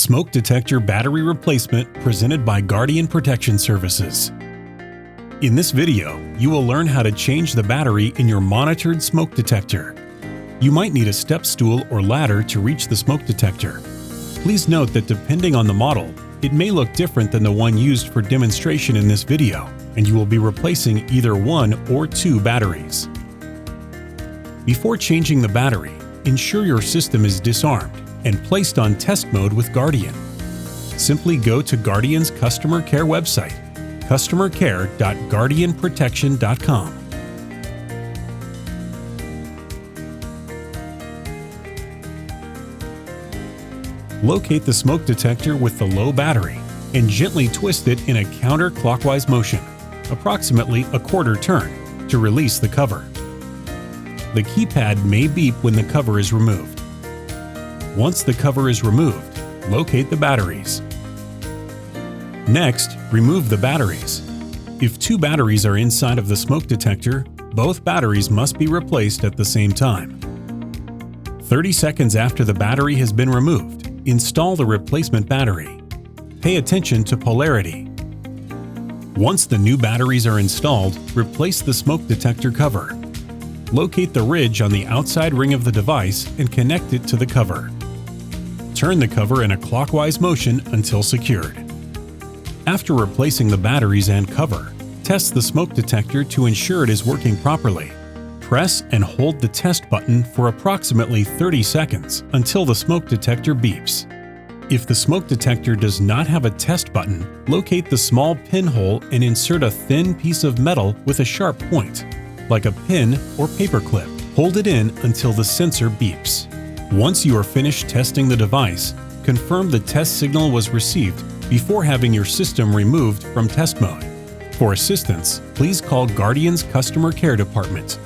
Smoke detector battery replacement presented by Guardian Protection Services. In this video, you will learn how to change the battery in your monitored smoke detector. You might need a step stool or ladder to reach the smoke detector. Please note that depending on the model, it may look different than the one used for demonstration in this video, and you will be replacing either one or two batteries. Before changing the battery, ensure your system is disarmed and placed on test mode with Guardian. Simply go to Guardian's customer care website, customercare.guardianprotection.com. Locate the smoke detector with the low battery and gently twist it in a counterclockwise motion, approximately a quarter turn, to release the cover. The keypad may beep when the cover is removed. Once the cover is removed, locate the batteries. Next, remove the batteries. If two batteries are inside of the smoke detector, both batteries must be replaced at the same time. 30 seconds after the battery has been removed, install the replacement battery. Pay attention to polarity. Once the new batteries are installed, replace the smoke detector cover. Locate the ridge on the outside ring of the device and connect it to the cover. Turn the cover in a clockwise motion until secured. After replacing the batteries and cover, test the smoke detector to ensure it is working properly. Press and hold the test button for approximately 30 seconds until the smoke detector beeps. If the smoke detector does not have a test button, locate the small pinhole and insert a thin piece of metal with a sharp point, like a pin or paper clip. Hold it in until the sensor beeps. Once you are finished testing the device, confirm the test signal was received before having your system removed from test mode. For assistance, please call Guardian's Customer Care Department